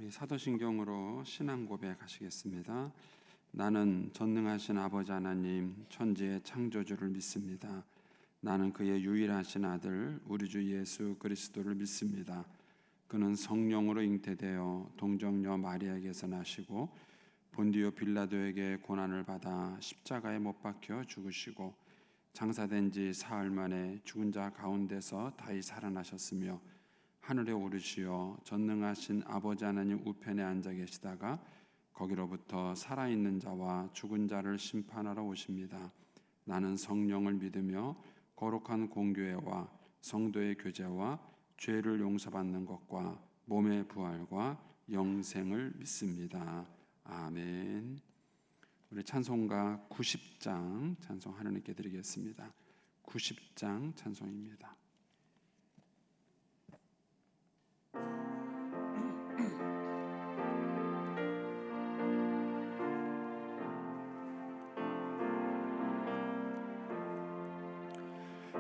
우리 사도신경으로 신앙 고백하시겠습니다. 나는 전능하신 아버지 하나님 천지의 창조주를 믿습니다. 나는 그의 유일하신 아들 우리 주 예수 그리스도를 믿습니다. 그는 성령으로 잉태되어 동정녀 마리아에게서 나시고 본디오 빌라도에게 고난을 받아 십자가에 못 박혀 죽으시고 장사된 지 사흘 만에 죽은 자 가운데서 다시 살아나셨으며 하늘에 오르시어 전능하신 아버지 하나님 우편에 앉아 계시다가 거기로부터 살아있는 자와 죽은 자를 심판하러 오십니다. 나는 성령을 믿으며 거룩한 공교회와 성도의 교제와 죄를 용서받는 것과 몸의 부활과 영생을 믿습니다. 아멘. 우리 찬송가 90장 찬송 하나님께 드리겠습니다. 90장 찬송입니다.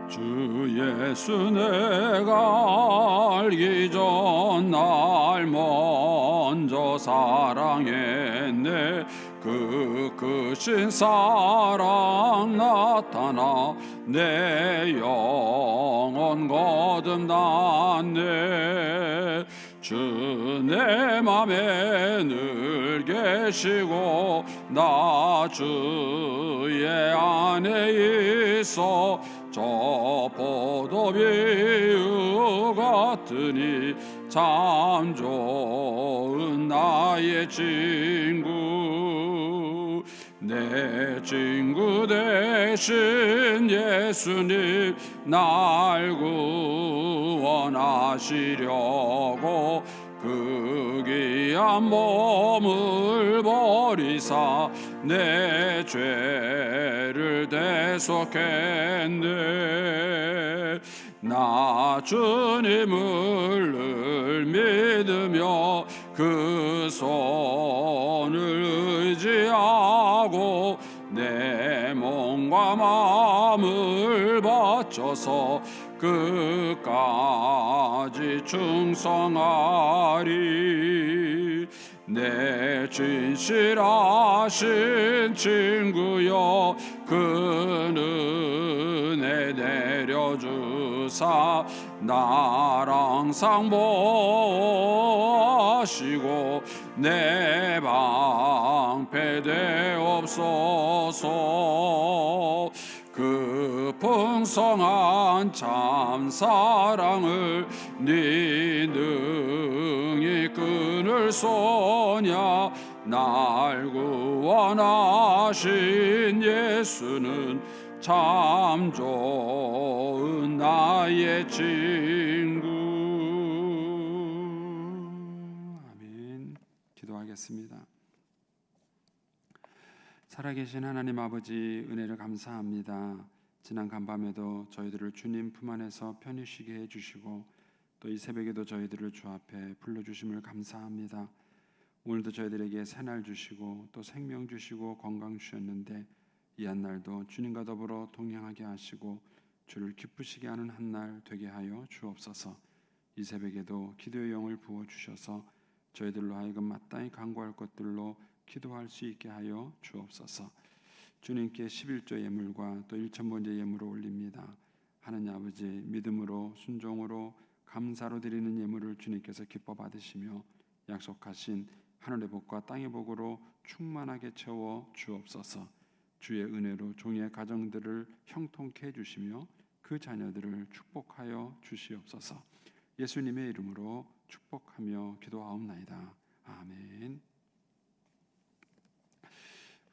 주 예수 내가 알기 전 날 먼저 사랑했네. 그 크신 사랑 나타나 내 영혼 거듭났네. 주 내 맘에 늘 계시고 나 주의 안에 있어 저 포도비유 같으니 참 좋은 나의 친구. 내 친구 되신 예수님 날 구원하시려고 그 귀한 몸을 버리사 내 죄를 대속했네. 나 주님을 늘 믿으며 그 손을 의지하고 내 몸과 마음을 바쳐서 끝까지 충성하리. 내 진실하신 친구여 그 은혜 내려주사 날 항상 보호하시고 내 방패 되옵소서. 그 풍성한 참 사랑을 네 능히 끊을 소냐. 날 구원하신 예수는 참 좋은 나의 친구. 아멘. 기도하겠습니다. 살아계신 하나님 아버지 은혜를 감사합니다. 지난 간밤에도 저희들을 주님 품 안에서 편히 쉬게 해주시고 또 이 새벽에도 저희들을 주 앞에 불러주심을 감사합니다. 오늘도 저희들에게 새날 주시고 또 생명 주시고 건강 주셨는데 이 한날도 주님과 더불어 동행하게 하시고 주를 기쁘시게 하는 한날 되게 하여 주옵소서. 이 새벽에도 기도의 영을 부어주셔서 저희들로 하여금 마땅히 간구할 것들로 기도할 수 있게 하여 주옵소서. 주님께 11조 예물과 또 1,000번째 예물을 올립니다. 하나님 아버지 믿음으로 순종으로 감사로 드리는 예물을 주님께서 기뻐 받으시며 약속하신 하늘의 복과 땅의 복으로 충만하게 채워 주옵소서. 주의 은혜로 종의 가정들을 형통케 해주시며 그 자녀들을 축복하여 주시옵소서. 예수님의 이름으로 축복하며 기도하옵나이다. 아멘.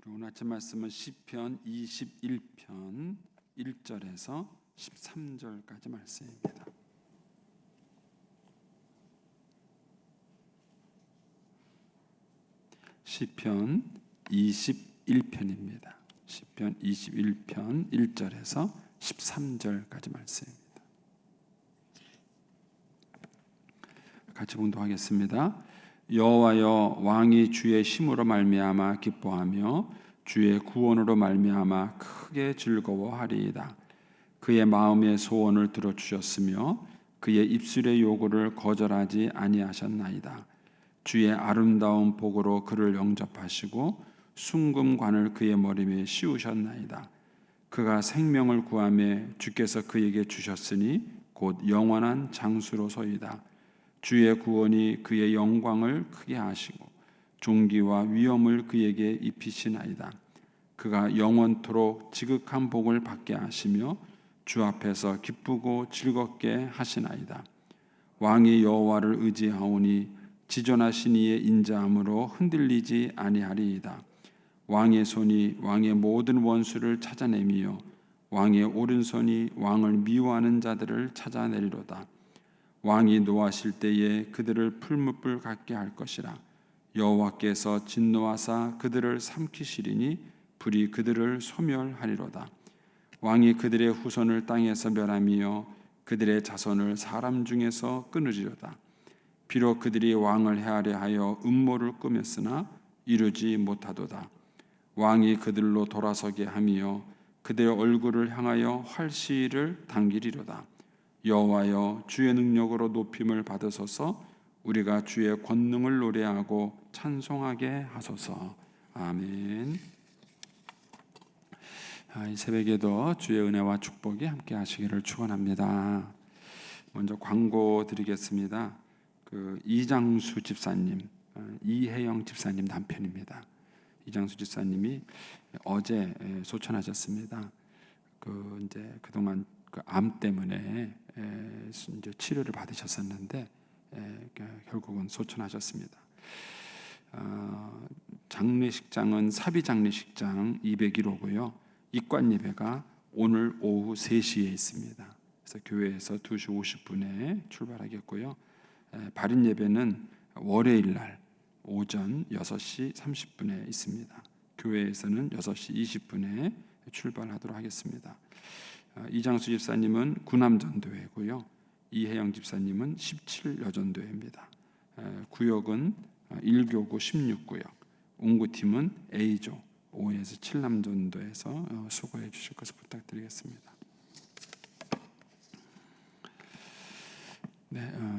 오늘 아침 말씀은 시편 21편 1절에서 13절까지 말씀입니다. 시편 21편입니다. 시편 21편 1절에서 13절까지 말씀입니다. 같이 봉독하겠습니다. 여호와여 왕이 주의 힘으로 말미암아 기뻐하며 주의 구원으로 말미암아 크게 즐거워하리이다. 그의 마음의 소원을 들어주셨으며 그의 입술의 요구를 거절하지 아니하셨나이다. 주의 아름다운 복으로 그를 영접하시고 순금관을 그의 머리 위에 씌우셨나이다. 그가 생명을 구하며 주께서 그에게 주셨으니 곧 영원한 장수로소이다. 주의 구원이 그의 영광을 크게 하시고 존귀와 위엄을 그에게 입히시나이다. 그가 영원토록 지극한 복을 받게 하시며 주 앞에서 기쁘고 즐겁게 하시나이다. 왕이 여호와를 의지하오니 지존하신 이의 인자함으로 흔들리지 아니하리이다. 왕의 손이 왕의 모든 원수를 찾아내미요 왕의 오른손이 왕을 미워하는 자들을 찾아내리로다. 왕이 노하실 때에 그들을 풀무불 같게 할 것이라. 여호와께서 진노하사 그들을 삼키시리니 불이 그들을 소멸하리로다. 왕이 그들의 후손을 땅에서 멸하며 그들의 자손을 사람 중에서 끊으리로다. 비록 그들이 왕을 해하려 하여 음모를 꾸몄으나 이루지 못하도다. 왕이 그들로 돌아서게 하며 그들의 얼굴을 향하여 활시를 당기리로다. 여호와여, 주의 능력으로 높임을 받으소서. 우리가 주의 권능을 노래하고 찬송하게 하소서. 아멘. 이 새벽에도 주의 은혜와 축복이 함께 하시기를 축원합니다. 먼저 광고 드리겠습니다. 이장수 집사님, 이혜영 집사님 남편입니다. 이장수 집사님이 어제 소천하셨습니다. 이제 그동안 암 때문에 이제 치료를 받으셨었는데 결국은 소천하셨습니다. 장례식장은 사비 장례식장 201호고요. 입관 예배가 오늘 오후 3시에 있습니다. 그래서 교회에서 2시 50분에 출발하겠고요. 발인 예배는 월요일 날 오전 6시 30분에 있습니다. 교회에서는 6시 20분에 출발하도록 하겠습니다. 이장수 집사님은 구남전도회고요. 이혜영 집사님은 17여전도회입니다. 구역은 1교구 16구역, 옹구팀은 A조 5에서 7남전도에서 수고해 주실 것을 부탁드리겠습니다.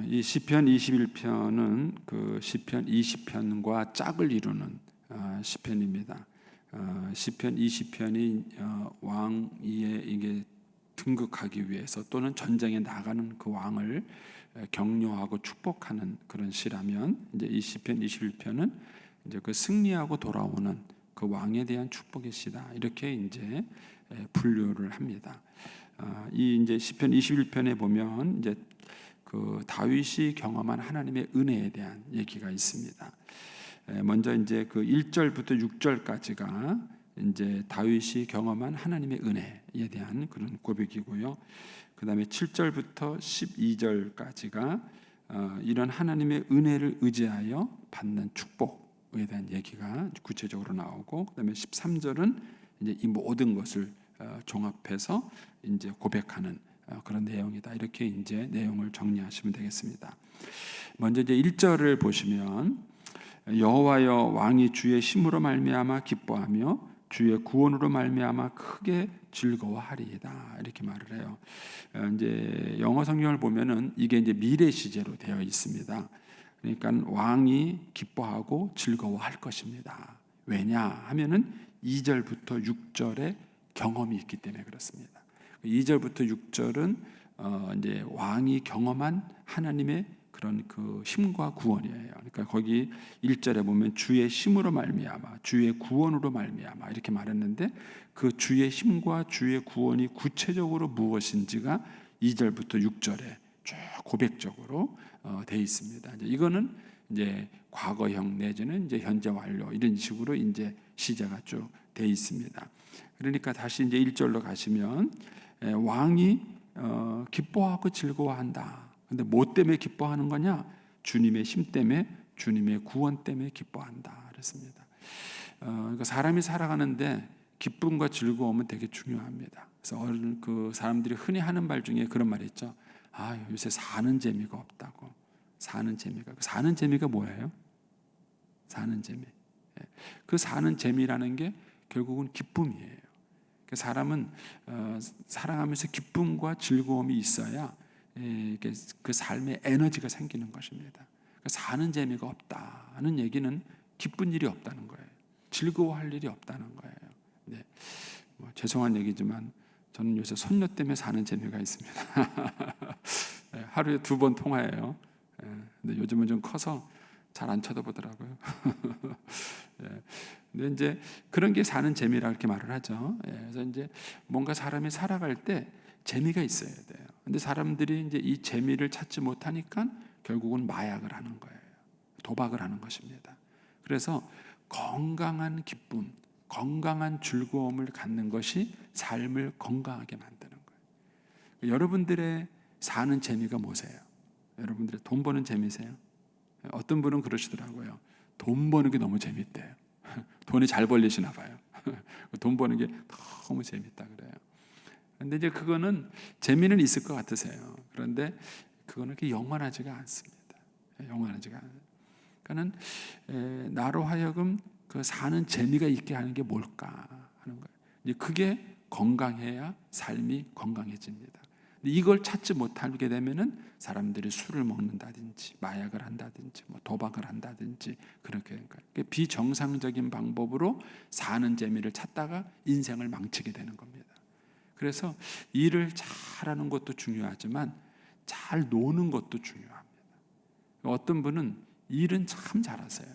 이 시편 21편은 그 시편 20편과 짝을 이루는 시편입니다. 시편 20편이 왕위에 이게 등극하기 위해서 또는 전쟁에 나가는 그 왕을 격려하고 축복하는 그런 시라면, 이제 이 시편 21편은 이제 그 승리하고 돌아오는 그 왕에 대한 축복의 시다, 이렇게 이제 분류를 합니다. 이 이제 시편 21편에 보면 이제 그 다윗이 경험한 하나님의 은혜에 대한 얘기가 있습니다. 먼저 이제 그 1절부터 6절까지가 이제 다윗이 경험한 하나님의 은혜에 대한 그런 고백이고요. 그다음에 7절부터 12절까지가 이런 하나님의 은혜를 의지하여 받는 축복에 대한 얘기가 구체적으로 나오고, 그다음에 13절은 이제 이 모든 것을 종합해서 이제 고백하는 그런 내용이다, 이렇게 이제 내용을 정리하시면 되겠습니다. 먼저 이제 1절을 보시면 여호와여, 왕이 주의 힘으로 말미암아 기뻐하며 주의 구원으로 말미암아 크게 즐거워하리이다, 이렇게 말을 해요. 이제 영어 성경을 보면은 이게 이제 미래 시제로 되어 있습니다. 그러니까 왕이 기뻐하고 즐거워할 것입니다. 왜냐 하면은 2절부터 6절에 경험이 있기 때문에 그렇습니다. 2절부터 6절은 이제 왕이 경험한 하나님의 그런 그 힘과 구원이에요. 그러니까 거기 1절에 보면 주의 힘으로 말미암아, 주의 구원으로 말미암아 이렇게 말했는데, 그 주의 힘과 주의 구원이 구체적으로 무엇인지가 2절부터 6절에 쭉 고백적으로 돼 있습니다. 이제 이거는 이제 과거형 내지는 이제 현재 완료, 이런 식으로 이제 시제가 쭉 돼 있습니다. 그러니까 다시 이제 1절로 가시면 왕이 기뻐하고 즐거워한다. 근데 뭐 때문에 기뻐하는 거냐? 주님의 힘 때문에, 주님의 구원 때문에 기뻐한다 그랬습니다. 그러니까 사람이 살아가는데 기쁨과 즐거움은 되게 중요합니다. 그래서 그 사람들이 흔히 하는 말 중에 그런 말이 있죠. 요새 사는 재미가 없다고. 사는 재미가 뭐예요? 사는 재미. 그 사는 재미라는 게 결국은 기쁨이에요. 사람은 살아가면서 기쁨과 즐거움이 있어야 그 삶에 에너지가 생기는 것입니다. 사는 재미가 없다는 얘기는 기쁜 일이 없다는 거예요. 즐거워할 일이 없다는 거예요. 네. 죄송한 얘기지만 저는 요새 손녀 때문에 사는 재미가 있습니다. 하루에 2번 통화해요. 근데 요즘은 좀 커서 잘 안 쳐다보더라고요. 근데 이제 그런 게 사는 재미라 이렇게 말을 하죠. 그래서 이제 뭔가 사람이 살아갈 때 재미가 있어야 돼요. 근데 사람들이 이제 이 재미를 찾지 못하니까 결국은 마약을 하는 거예요. 도박을 하는 것입니다. 그래서 건강한 기쁨, 건강한 즐거움을 갖는 것이 삶을 건강하게 만드는 거예요. 여러분들의 사는 재미가 뭐세요? 여러분들의 돈 버는 재미세요? 어떤 분은 그러시더라고요. 돈 버는 게 너무 재밌대요. 돈이 잘 벌리시나 봐요. 돈 버는 게 너무 재밌다 그래요. 근데 이제 그거는 재미는 있을 것 같으세요. 그런데 그거는 그렇게 영원하지가 않습니다. 영원하지가 않아요. 그러니까는 나로 하여금 그 사는 재미가 있게 하는 게 뭘까 하는 거예요. 이제 그게 건강해야 삶이 건강해집니다. 이걸 찾지 못하게 되면은 사람들이 술을 먹는다든지 마약을 한다든지 도박을 한다든지 그렇게 비정상적인 방법으로 사는 재미를 찾다가 인생을 망치게 되는 겁니다. 그래서 일을 잘하는 것도 중요하지만 잘 노는 것도 중요합니다. 어떤 분은 일은 참 잘하세요.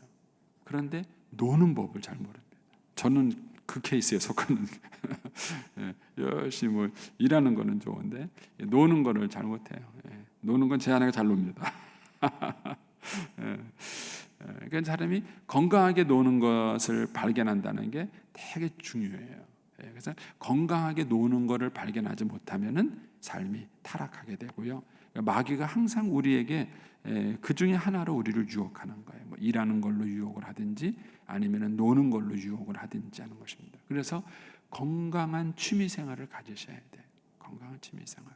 그런데 노는 법을 잘 모릅니다. 저는 그 케이스에 속하는 열심히 일하는 거는 좋은데 노는 거를 잘 못해요. 노는 건 제 아내가 잘 놉니다. 그러니까 사람이 건강하게 노는 것을 발견한다는 게 되게 중요해요. 그래서 건강하게 노는 것을 발견하지 못하면은 삶이 타락하게 되고요. 마귀가 항상 우리에게 그 중에 하나로 우리를 유혹하는 거예요. 일하는 걸로 유혹을 하든지 아니면 노는 걸로 유혹을 하든지 하는 것입니다. 그래서 건강한 취미 생활을 가지셔야 돼요. 건강한 취미 생활.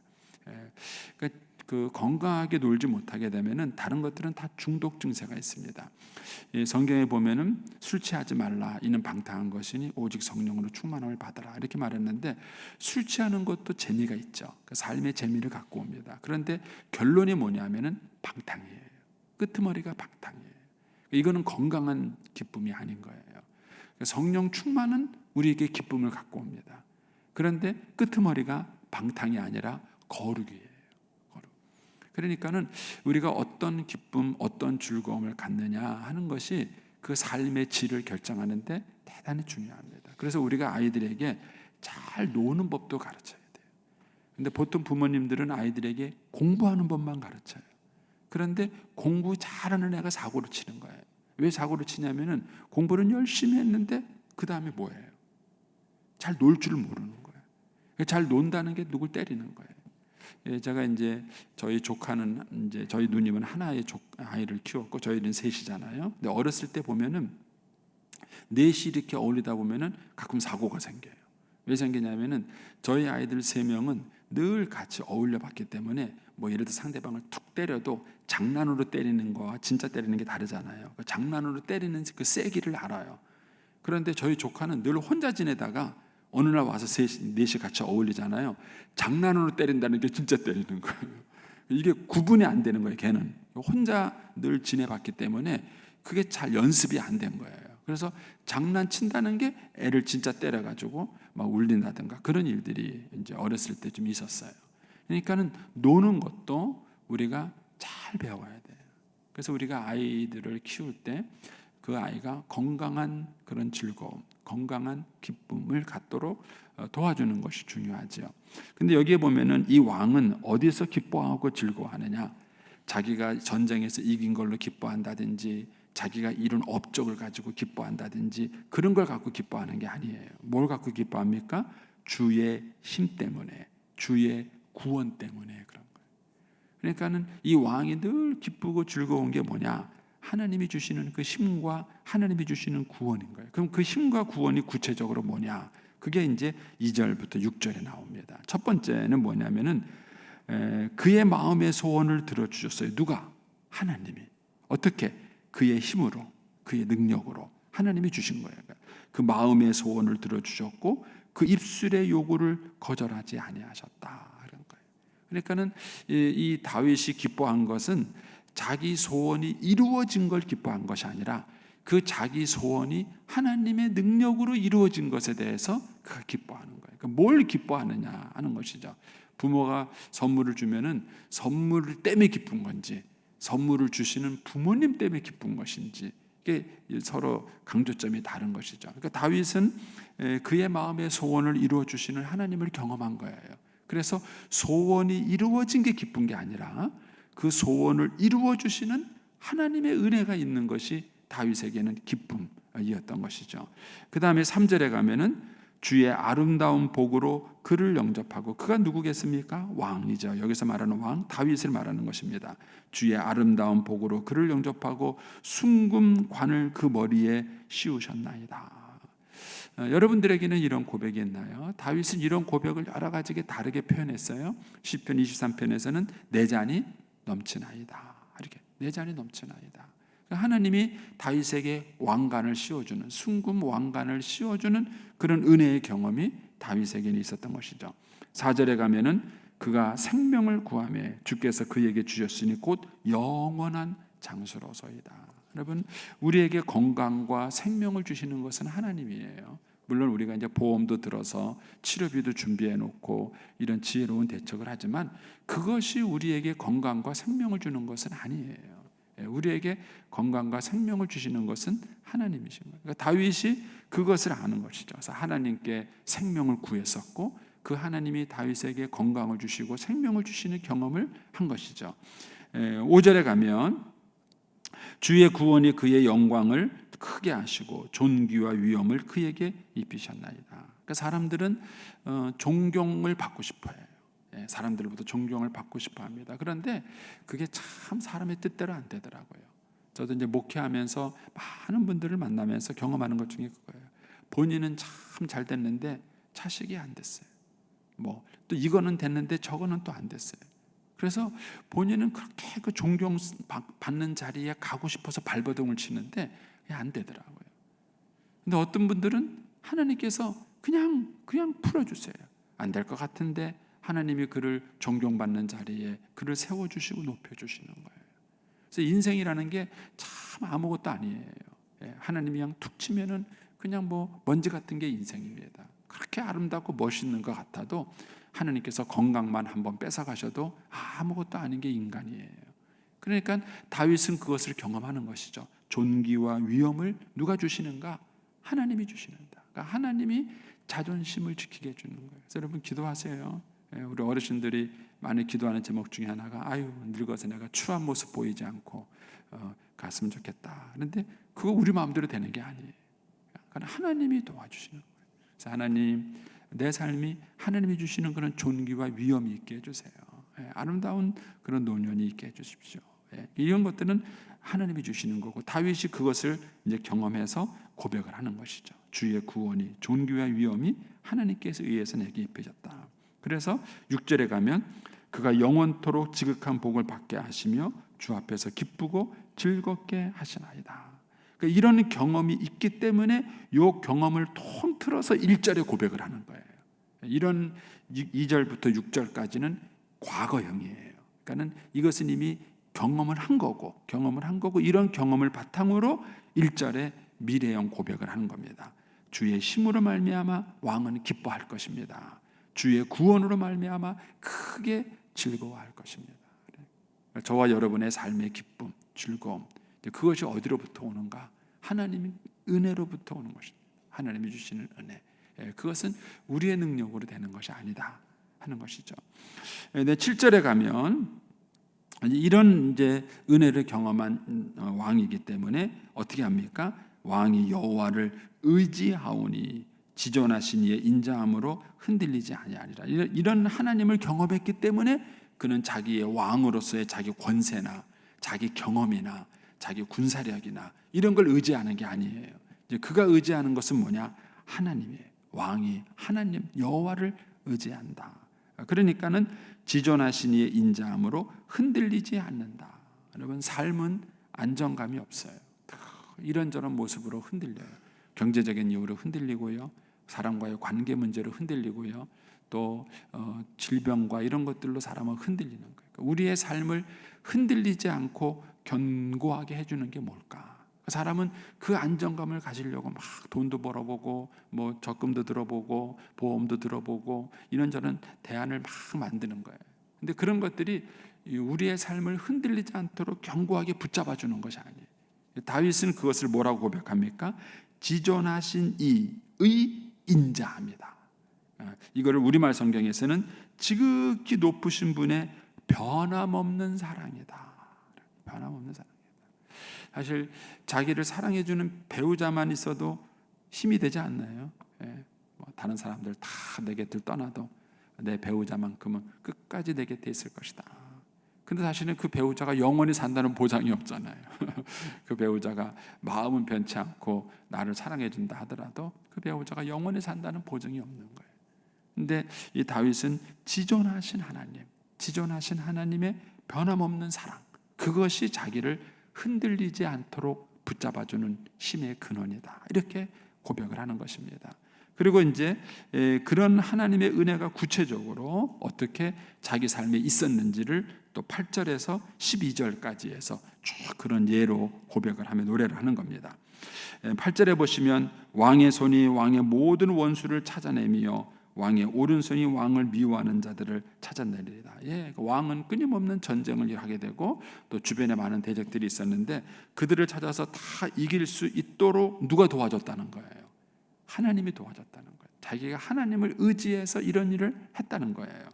그러니까 그 건강하게 놀지 못하게 되면은 다른 것들은 다 중독 증세가 있습니다. 성경에 보면은 술 취하지 말라 이는 방탕한 것이니 오직 성령으로 충만함을 받아라 이렇게 말했는데 술 취하는 것도 재미가 있죠. 그 삶의 재미를 갖고 옵니다. 그런데 결론이 뭐냐면은 방탕이에요. 끄트머리가 방탕이에요. 이거는 건강한 기쁨이 아닌 거예요. 성령 충만은 우리에게 기쁨을 갖고 옵니다. 그런데 끄트머리가 방탕이 아니라 거룩이에요. 그러니까는 우리가 어떤 기쁨, 어떤 즐거움을 갖느냐 하는 것이 그 삶의 질을 결정하는데 대단히 중요합니다. 그래서 우리가 아이들에게 잘 노는 법도 가르쳐야 돼요. 근데 보통 부모님들은 아이들에게 공부하는 법만 가르쳐요. 그런데 공부 잘하는 애가 사고를 치는 거예요. 왜 사고를 치냐면은 공부는 열심히 했는데 그 다음에 뭐예요? 잘 놀 줄 모르는 거예요. 잘 논다는 게 누굴 때리는 거예요. 제가 이제 저희 조카는 이제 저희 누님은 하나의 아이를 키웠고 저희는 셋이잖아요. 근데 어렸을 때 보면은 넷이 이렇게 어울리다 보면은 가끔 사고가 생겨요. 왜 생기냐면은 저희 아이들 3명은 늘 같이 어울려 봤기 때문에 예를 들어 상대방을 툭 때려도 장난으로 때리는 거와 진짜 때리는 게 다르잖아요. 장난으로 때리는 그 세기를 알아요. 그런데 저희 조카는 늘 혼자 지내다가 어느 날 와서 넷이 같이 어울리잖아요. 장난으로 때린다는 게 진짜 때리는 거예요. 이게 구분이 안 되는 거예요. 걔는 혼자 늘 지내봤기 때문에 그게 잘 연습이 안 된 거예요. 그래서 장난친다는 게 애를 진짜 때려가지고 막 울린다든가 그런 일들이 이제 어렸을 때 좀 있었어요. 그러니까는 노는 것도 우리가 잘 배워야 돼요. 그래서 우리가 아이들을 키울 때 그 아이가 건강한 그런 즐거움, 건강한 기쁨을 갖도록 도와주는 것이 중요하죠. 근데 여기에 보면은 이 왕은 어디서 기뻐하고 즐거워하느냐? 자기가 전쟁에서 이긴 걸로 기뻐한다든지 자기가 이룬 업적을 가지고 기뻐한다든지 그런 걸 갖고 기뻐하는 게 아니에요. 뭘 갖고 기뻐합니까? 주의 힘 때문에, 주의 구원 때문에 그런 거예요. 그러니까는 이 왕이 늘 기쁘고 즐거운 게 뭐냐? 하나님이 주시는 그 힘과 하나님이 주시는 구원인 거예요. 그럼 그 힘과 구원이 구체적으로 뭐냐? 그게 이제 2절부터 6절에 나옵니다. 첫 번째는 뭐냐면은 그의 마음의 소원을 들어주셨어요. 누가? 하나님이. 어떻게? 그의 힘으로, 그의 능력으로 하나님이 주신 거예요. 그 마음의 소원을 들어주셨고 그 입술의 요구를 거절하지 아니하셨다. 그런 거예요. 그러니까는 이 다윗이 기뻐한 것은 자기 소원이 이루어진 걸 기뻐한 것이 아니라 그 자기 소원이 하나님의 능력으로 이루어진 것에 대해서 그가 기뻐하는 거예요. 그러니까 뭘 기뻐하느냐 하는 것이죠. 부모가 선물을 주면은 선물 때문에 기쁜 건지, 선물을 주시는 부모님 때문에 기쁜 것인지, 이게 서로 강조점이 다른 것이죠. 그러니까 다윗은 그의 마음의 소원을 이루어 주시는 하나님을 경험한 거예요. 그래서 소원이 이루어진 게 기쁜 게 아니라 그 소원을 이루어 주시는 하나님의 은혜가 있는 것이 다윗에게는 기쁨이었던 것이죠. 그 다음에 3절에 가면은 주의 아름다운 복으로 그를 영접하고, 그가 누구겠습니까? 왕이죠. 여기서 말하는 왕 다윗을 말하는 것입니다. 주의 아름다운 복으로 그를 영접하고 순금관을 그 머리에 씌우셨나이다. 여러분들에게는 이런 고백이 있나요? 다윗은 이런 고백을 여러 가지게 다르게 표현했어요. 시편 23편에서는 내 잔이 넘치나이다, 이렇게 내 잔이 넘치나이다. 하나님이 다윗에게 왕관을 씌워주는, 순금 왕관을 씌워주는 그런 은혜의 경험이 다윗에게는 있었던 것이죠. 4절에 가면은 그가 생명을 구하며 주께서 그에게 주셨으니 곧 영원한 장수로소이다. 여러분, 우리에게 건강과 생명을 주시는 것은 하나님이에요. 물론 우리가 이제 보험도 들어서 치료비도 준비해 놓고 이런 지혜로운 대책을 하지만 그것이 우리에게 건강과 생명을 주는 것은 아니에요. 우리에게 건강과 생명을 주시는 것은 하나님이신 거예요. 그러니까 다윗이 그것을 아는 것이죠. 그래서 하나님께 생명을 구했었고 그 하나님이 다윗에게 건강을 주시고 생명을 주시는 경험을 한 것이죠. 5절에 가면 주의 구원이 그의 영광을 크게 하시고 존귀와 위엄을 그에게 입히셨나이다. 그러니까 사람들은 존경을 받고 싶어요. 사람들보다 존경을 받고 싶어 합니다. 그런데 그게 참 사람의 뜻대로 안 되더라고요. 저도 이제 목회하면서 많은 분들을 만나면서 경험하는 것 중에 그거예요. 본인은 참 잘 됐는데 자식이 안 됐어요. 뭐 또 이거는 됐는데 저거는 또 안 됐어요. 그래서 본인은 그렇게 그 존경 받는 자리에 가고 싶어서 발버둥을 치는데 안 되더라고요. 근데 어떤 분들은 하나님께서 그냥 풀어주세요. 안 될 것 같은데 하나님이 그를 존경받는 자리에 그를 세워주시고 높여주시는 거예요. 그래서 인생이라는 게 참 아무것도 아니에요. 하나님이 그냥 툭 치면은 그냥 뭐 먼지 같은 게 인생입니다. 그렇게 아름답고 멋있는 것 같아도 하나님께서 건강만 한번 뺏어가셔도 아무것도 아닌 게 인간이에요. 그러니까 다윗은 그것을 경험하는 것이죠. 존귀와 위엄을 누가 주시는가? 하나님이 주시는다. 그러니까 하나님이 자존심을 지키게 해주는 거예요. 그래서 여러분 기도하세요. 우리 어르신들이 많이 기도하는 제목 중에 하나가 아유 늙어서 내가 추한 모습 보이지 않고 갔으면 좋겠다. 그런데 그거 우리 마음대로 되는 게 아니에요. 그러니까 하나님이 도와주시는 거예요. 그래서 하나님, 내 삶이 하나님이 주시는 그런 존귀와 위엄이 있게 해주세요. 아름다운 그런 노년이 있게 해주십시오. 이런 것들은 하나님이 주시는 거고 다윗이 그것을 이제 경험해서 고백을 하는 것이죠. 주의 구원이 존귀와 위엄이 하나님께서 의해서 내게 입혀졌다. 그래서 6절에 가면 그가 영원토록 지극한 복을 받게 하시며 주 앞에서 기쁘고 즐겁게 하시나이다. 그러니까 이런 경험이 있기 때문에 이 경험을 통틀어서 1절에 고백을 하는 거예요. 이런 2절부터 6절까지는 과거형이에요. 그러니까는 이것은 이미 경험을 한 거고 이런 경험을 바탕으로 1절에 미래형 고백을 하는 겁니다. 주의 힘으로 말미암아 왕은 기뻐할 것입니다. 주의 구원으로 말미암아 크게 즐거워할 것입니다. 저와 여러분의 삶의 기쁨, 즐거움, 그것이 어디로부터 오는가? 하나님의 은혜로부터 오는 것입니다. 하나님이 주시는 은혜. 그것은 우리의 능력으로 되는 것이 아니다 하는 것이죠. 7절에 가면 이런 이제 은혜를 경험한 왕이기 때문에 어떻게 합니까? 왕이 여호와를 의지하오니 지존하신 이의 인자함으로 흔들리지 아니하리라. 이런 하나님을 경험했기 때문에 그는 자기의 왕으로서의 자기 권세나 자기 경험이나 자기 군사력이나 이런 걸 의지하는 게 아니에요. 이제 그가 의지하는 것은 뭐냐? 하나님이에요. 왕이 하나님 여호와를 의지한다. 그러니까는 지존하신 이의 인자함으로 흔들리지 않는다. 여러분 삶은 안정감이 없어요. 이런저런 모습으로 흔들려요. 경제적인 이유로 흔들리고요. 사람과의 관계 문제로 흔들리고요. 또 질병과 이런 것들로 사람은 흔들리는 거예요. 우리의 삶을 흔들리지 않고 견고하게 해주는 게 뭘까? 사람은 그 안정감을 가지려고 막 돈도 벌어보고 뭐 적금도 들어보고 보험도 들어보고 이런저런 대안을 막 만드는 거예요. 근데 그런 것들이 우리의 삶을 흔들리지 않도록 견고하게 붙잡아 주는 것이 아니에요. 다윗은 그것을 뭐라고 고백합니까? 지존하신 이의 인자합니다. 이거를 우리말 성경에서는 지극히 높으신 분의 변함없는 사랑이다. 변함없는 사랑이다. 사실 자기를 사랑해주는 배우자만 있어도 힘이 되지 않나요? 뭐 다른 사람들 다 내 곁을 떠나도 내 배우자만큼은 끝까지 내 곁에 있을 것이다. 근데 사실은 그 배우자가 영원히 산다는 보장이 없잖아요. 그 배우자가 마음은 변치 않고 나를 사랑해 준다 하더라도 그 배우자가 영원히 산다는 보장이 없는 거예요. 근데 이 다윗은 지존하신 하나님, 지존하신 하나님의 변함없는 사랑, 그것이 자기를 흔들리지 않도록 붙잡아주는 힘의 근원이다. 이렇게 고백을 하는 것입니다. 그리고 이제 그런 하나님의 은혜가 구체적으로 어떻게 자기 삶에 있었는지를 또 8절에서 12절까지 해서 쭉 그런 예로 고백을 하며 노래를 하는 겁니다. 8절에 보시면 왕의 손이 왕의 모든 원수를 찾아내며 왕의 오른손이 왕을 미워하는 자들을 찾아내리다. 왕은 끊임없는 전쟁을 하게 되고 또 주변에 많은 대적들이 있었는데 그들을 찾아서 다 이길 수 있도록 누가 도와줬다는 거예요? 하나님이 도와줬다는 거예요. 자기가 하나님을 의지해서 이런 일을 했다는 거예요.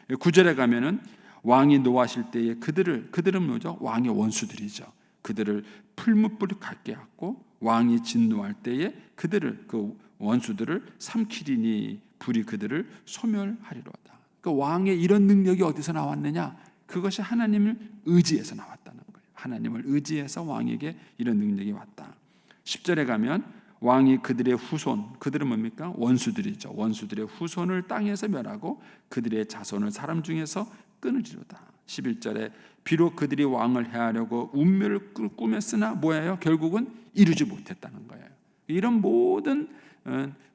9절에 가면은 왕이 노하실 때에 그들은 뭐죠? 왕의 원수들이죠. 그들을 풀무불 같게 하고 왕이 진노할 때에 그 원수들을 삼키리니 불이 그들을 소멸하리로다. 그 왕의 이런 능력이 어디서 나왔느냐? 그것이 하나님을 의지해서 나왔다는 거예요. 하나님을 의지해서 왕에게 이런 능력이 왔다. 10절에 가면 왕이 그들의 후손, 그들은 뭡니까? 원수들이죠. 원수들의 후손을 땅에서 멸하고 그들의 자손을 사람 중에서 끊으리로다. 11절에 비록 그들이 왕을 해하려고 운명을 꾸몄으나 뭐예요? 결국은 이루지 못했다는 거예요. 이런 모든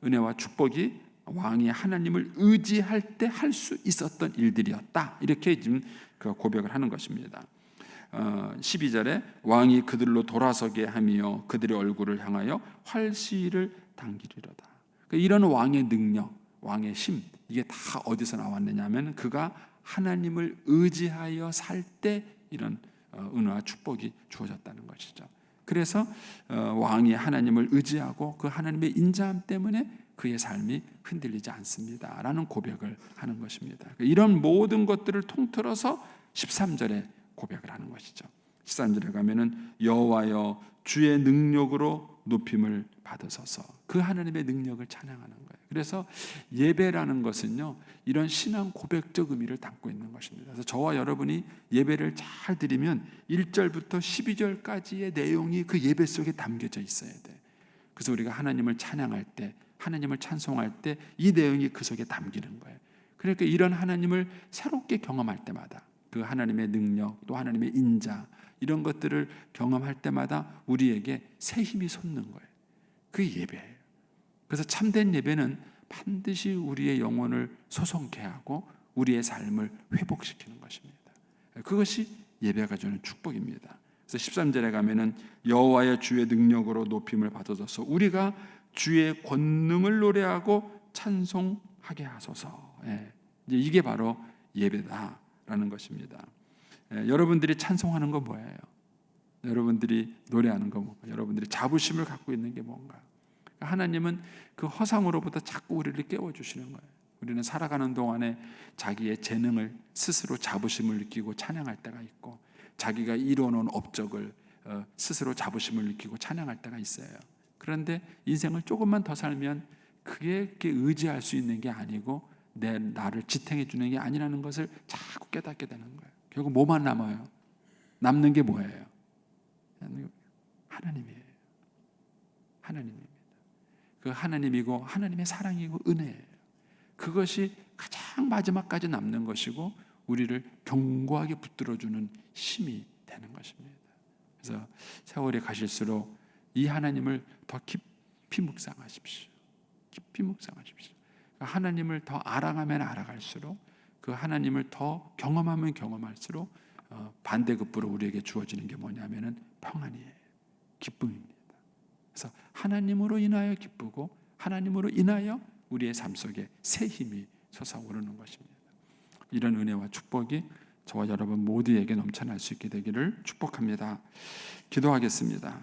은혜와 축복이 왕이 하나님을 의지할 때 할 수 있었던 일들이었다. 이렇게 지금 고백을 하는 것입니다. 12절에 왕이 그들로 돌아서게 하며 그들의 얼굴을 향하여 활시를 당기리로다. 이런 왕의 능력, 왕의 힘, 이게 다 어디서 나왔느냐 하면 그가 하나님을 의지하여 살 때 이런 은혜와 축복이 주어졌다는 것이죠. 그래서 왕이 하나님을 의지하고 그 하나님의 인자함 때문에 그의 삶이 흔들리지 않습니다라는 고백을 하는 것입니다. 이런 모든 것들을 통틀어서 13절에 고백을 하는 것이죠. 13절에 가면은 여호와여 주의 능력으로 높임을 받으소서. 그 하나님의 능력을 찬양하는 거예요. 그래서 예배라는 것은요, 이런 신앙 고백적 의미를 담고 있는 것입니다. 그래서 저와 여러분이 예배를 잘 드리면 1절부터 12절까지의 내용이 그 예배 속에 담겨져 있어야 돼. 그래서 우리가 하나님을 찬양할 때, 하나님을 찬송할 때 이 내용이 그 속에 담기는 거예요. 그러니까 이런 하나님을 새롭게 경험할 때마다 그 하나님의 능력, 또 하나님의 인자, 이런 것들을 경험할 때마다 우리에게 새 힘이 솟는 거예요. 그게 예배예요. 그래서 참된 예배는 반드시 우리의 영혼을 소송케 하고 우리의 삶을 회복시키는 것입니다. 그것이 예배가 주는 축복입니다. 그래서 13절에 가면은 여호와의 주의 능력으로 높임을 받으소서. 우리가 주의 권능을 노래하고 찬송하게 하소서. 이게 바로 예배다라는 것입니다. 여러분들이 찬송하는 거 뭐예요? 여러분들이 노래하는 거 뭔가? 여러분들이 자부심을 갖고 있는 게 뭔가? 하나님은 그 허상으로부터 자꾸 우리를 깨워주시는 거예요. 우리는 살아가는 동안에 자기의 재능을 스스로 자부심을 느끼고 찬양할 때가 있고, 자기가 이뤄놓은 업적을 스스로 자부심을 느끼고 찬양할 때가 있어요. 그런데 인생을 조금만 더 살면 그게 의지할 수 있는 게 아니고 나를 지탱해 주는 게 아니라는 것을 자꾸 깨닫게 되는 거예요. 결국 뭐만 남아요? 남는 게 뭐예요? 하나님이에요. 하나님입니다. 그 하나님이고 하나님의 사랑이고 은혜예요. 그것이 가장 마지막까지 남는 것이고 우리를 견고하게 붙들어주는 힘이 되는 것입니다. 그래서 세월이 가실수록 이 하나님을 더 깊이 묵상하십시오. 깊이 묵상하십시오. 하나님을 더 알아가면 알아갈수록 그 하나님을 더 경험하면 경험할수록 반대급부로 우리에게 주어지는 게 뭐냐면은 평안이에요. 기쁨입니다. 그래서 하나님으로 인하여 기쁘고 하나님으로 인하여 우리의 삶 속에 새 힘이 솟아오르는 것입니다. 이런 은혜와 축복이 저와 여러분 모두에게 넘쳐날 수 있게 되기를 축복합니다. 기도하겠습니다.